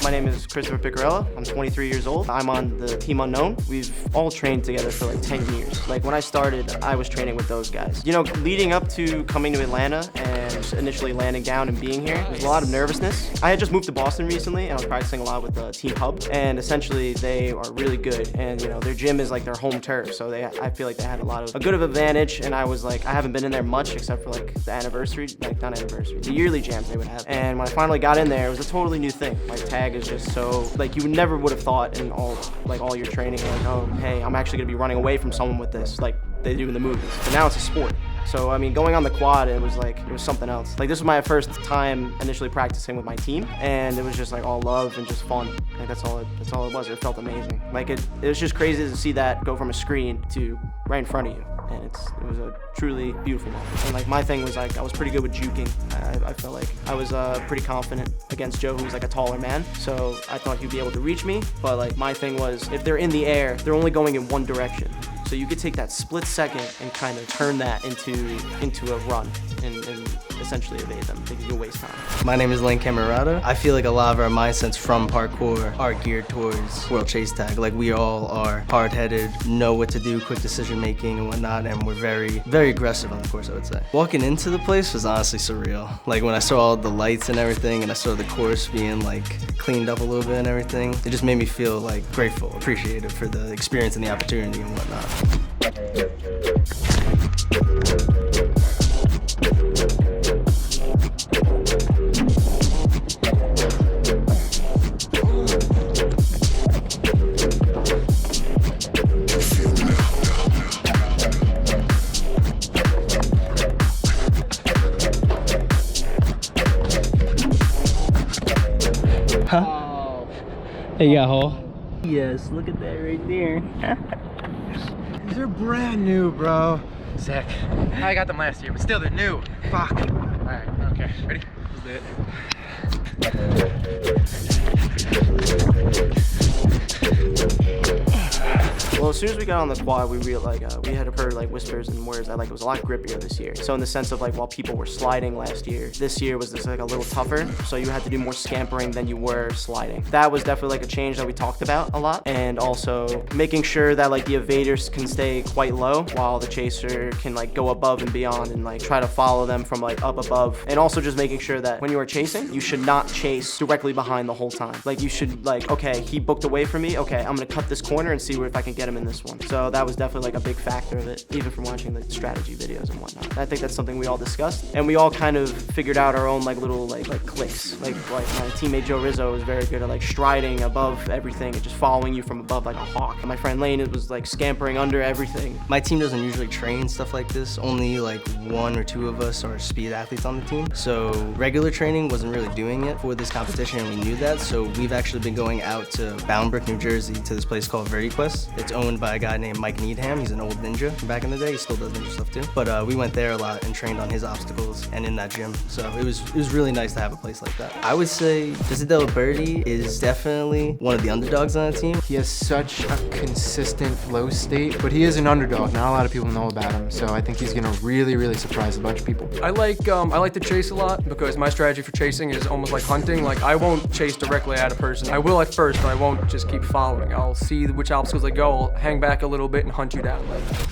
My name is Christopher Picarella. I'm 23 years old. I'm on the Team Unknown. We've all trained together for like 10 years. Like when I started, I was training with those guys. You know, leading up to coming to Atlanta and initially landing down and being here, there's a lot of nervousness. I had just moved to Boston recently and I was practicing a lot with the Team Hub. And essentially they are really good. And you know, their gym is like their home turf. So I feel like they had a good of advantage. And I was like, I haven't been in there much except for like the anniversary, like not anniversary, the yearly jams they would have. And when I finally got in there, it was a totally new thing. My tag is just so, like you never would have thought in all your training, like, oh, hey, I'm actually gonna be running away from someone with this, like they do in the movies. But now it's a sport. So, I mean, going on the quad, it was something else. Like this was my first time initially practicing with my team, and it was just like all love and just fun. Like that's all it was. It felt amazing. Like it was just crazy to see that go from a screen to right in front of you. And it was a truly beautiful moment. And like my thing was like I was pretty good with juking. I felt like I was pretty confident against Joe, who was like a taller man. So I thought he'd be able to reach me. But like my thing was, if they're in the air, they're only going in one direction. So you could take that split second and kind of turn that into a run and essentially evade them. They can waste time. My name is Lane Camerata. I feel like a lot of our mindsets from parkour are geared towards World Chase Tag. Like we all are hard-headed, know what to do, quick decision making and whatnot, and we're very, very aggressive on the course, I would say. Walking into the place was honestly surreal. Like when I saw all the lights and everything and I saw the course being like cleaned up a little bit and everything, it just made me feel like grateful, appreciative for the experience and the opportunity and whatnot. Huh? Hey, you got a hole? Yes, look at that right there. These are brand new, bro. Sick. I got them last year, but still they're new. Fuck. Alright, okay. Ready? Let's do it. Well, as soon as we got on the quad, we realized we had heard like whispers and words that like it was a lot grippier this year. So in the sense of like while people were sliding last year, this year was just like a little tougher. So you had to do more scampering than you were sliding. That was definitely like a change that we talked about a lot. And also making sure that like the evaders can stay quite low while the chaser can like go above and beyond and like try to follow them from like up above. And also just making sure that when you are chasing, you should not chase directly behind the whole time. Like you should like, okay, he booked away from me. Okay, I'm gonna cut this corner and see if I can get him in this one. So that was definitely like a big factor of it, even from watching the strategy videos and whatnot. I think that's something we all discussed, and we all kind of figured out our own like little like clicks. Like my teammate Joe Rizzo was very good at like striding above everything and just following you from above like a hawk. And my friend Lane was like scampering under everything. My team doesn't usually train stuff like this. Only like 1 or 2 of us are speed athletes on the team. So regular training wasn't really doing it for this competition, and we knew that. So we've actually been going out to Boundbrook, New Jersey, to this place called VertiQuest. It's owned by a guy named Mike Needham. He's an old ninja from back in the day. He still does ninja stuff too. But we went there a lot and trained on his obstacles and in that gym. So it was really nice to have a place like that. I would say Desidero Birdie is definitely one of the underdogs on the team. He has such a consistent flow state, but he is an underdog. Not a lot of people know about him, so I think he's gonna really surprise a bunch of people. I like to chase a lot because my strategy for chasing is almost like hunting. Like I won't chase directly at a person. I will at first, but I won't just keep following. I'll see which obstacles they go. I'll hang back a little bit and hunt you down.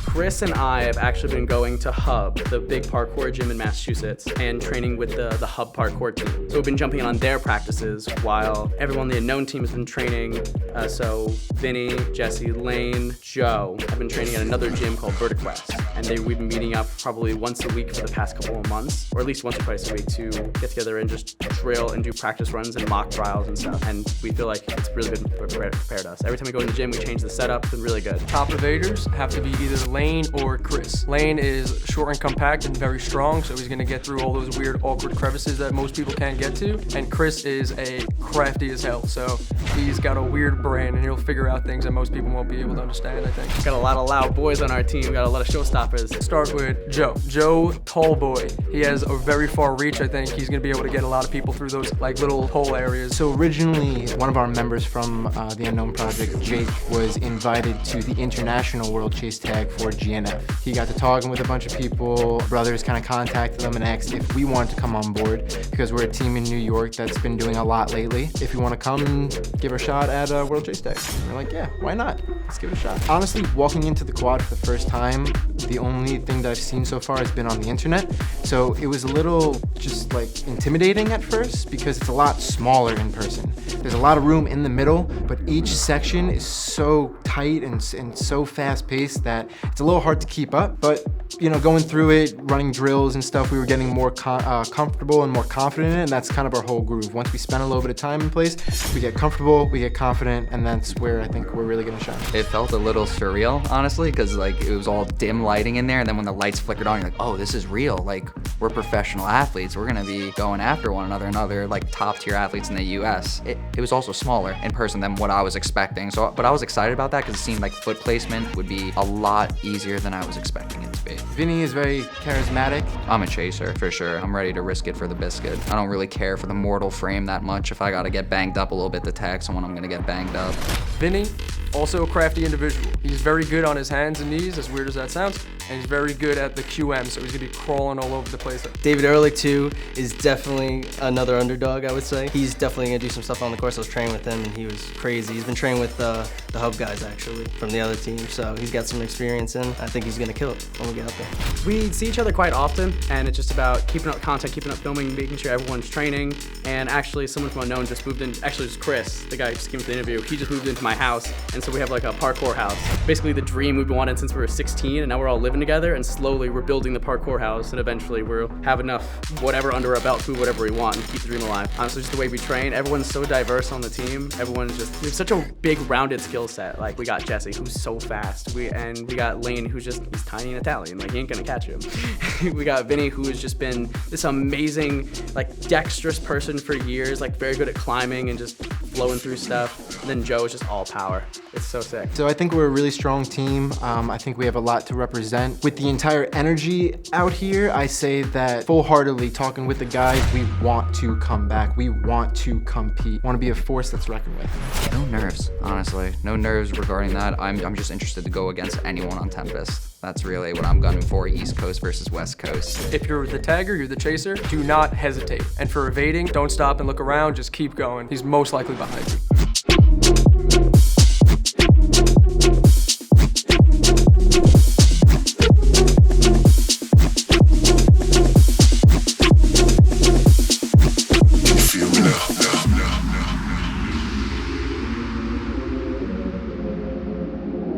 Chris and I have actually been going to Hub, the big parkour gym in Massachusetts, and training with the Hub parkour team. So we've been jumping in on their practices while everyone on the Unknown team has been training. So Vinny, Jesse, Lane, Joe have been training at another gym called VertiQuest. And we've been meeting up probably once a week for the past couple of months, or at least once or twice a week, to get together and just drill and do practice runs and mock trials and stuff. And we feel like it's really good prepared us. Every time we go in the gym, we change the setup. It's been really good. Top evaders have to be either Lane or Chris. Lane is short and compact and very strong, so he's gonna get through all those weird, awkward crevices that most people can't get to. And Chris is a crafty as hell, so he's got a weird brain and he'll figure out things that most people won't be able to understand, I think. Got a lot of loud boys on our team. We got a lot of showstoppers. Start with Joe. Joe, tall boy. He has a very far reach. I think he's gonna be able to get a lot of people through those like little hole areas. So originally, one of our members from the Unknown Project, Jake, was invited invited to the International World Chase Tag for GNF. He got to talking with a bunch of people. Brothers kind of contacted them and asked if we wanted to come on board because we're a team in New York that's been doing a lot lately. If you want to come and give a shot at World Chase Tag. We're like, yeah, why not? Let's give it a shot. Honestly, walking into the quad for the first time, the only thing that I've seen so far has been on the internet. So it was a little just like intimidating at first because it's a lot smaller in person. There's a lot of room in the middle, but each section is so tight and so fast paced that it's a little hard to keep up. But you know, going through it, running drills and stuff, we were getting more comfortable and more confident in it, and that's kind of our whole groove. Once we spend a little bit of time in place, we get comfortable, we get confident, and that's where I think we're really gonna shine. It felt a little surreal, honestly, because like it was all dim lighting in there, and then when the lights flickered on, you're like, oh, this is real. Like, we're professional athletes. We're gonna be going after one another and other like top tier athletes in the US. It was also smaller in person than what I was expecting. So, but I was excited about that because it seemed like foot placement would be a lot easier than I was expecting it to be. Vinny is very charismatic. I'm a chaser, for sure. I'm ready to risk it for the biscuit. I don't really care for the mortal frame that much. If I gotta get banged up a little bit to tag someone, I'm gonna get banged up. Vinny, also a crafty individual. He's very good on his hands and knees, as weird as that sounds, and he's very good at the QM, so he's gonna be crawling all over the place. David Ehrlich, too, is definitely another underdog, I would say. He's definitely gonna do some stuff on the course. I was training with him, and he was crazy. He's been training with the Hub guys, actually, from the other team, so he's got some experience in. I think he's gonna kill it when we get out there. We see each other quite often, and it's just about keeping up content, keeping up filming, making sure everyone's training. And actually, someone from Unknown just moved in. Actually, it's Chris, the guy who just came to the interview. He just moved into my house, and so we have like a parkour house. Basically, the dream we've wanted since we were 16, and now we're all living together. And slowly, we're building the parkour house, and eventually, we'll have enough whatever under our belt to do whatever we want and keep the dream alive. Honestly, just the way we train, everyone's so diverse on the team. Everyone's just we have such a big, rounded skill set. Like we got Jesse, who's so fast. We got Lane, who's just he's tiny and Italian. Like he ain't gonna catch him. We got Vinny, who has just been this amazing, like dexterous person for years, like very good at climbing and just flowing through stuff. And then Joe is just all power. It's so sick. So I think we're a really strong team. I think we have a lot to represent. With the entire energy out here, I say that full-heartedly talking with the guys, we want to come back. We want to compete. Want to be a force that's reckoned with. No nerves, honestly. No nerves regarding that. I'm just interested to go against anyone on Tempest. That's really what I'm gunning for, East Coast versus West Coast. If you're the tagger, you're the chaser, do not hesitate. And for evading, don't stop and look around, just keep going. He's most likely behind you.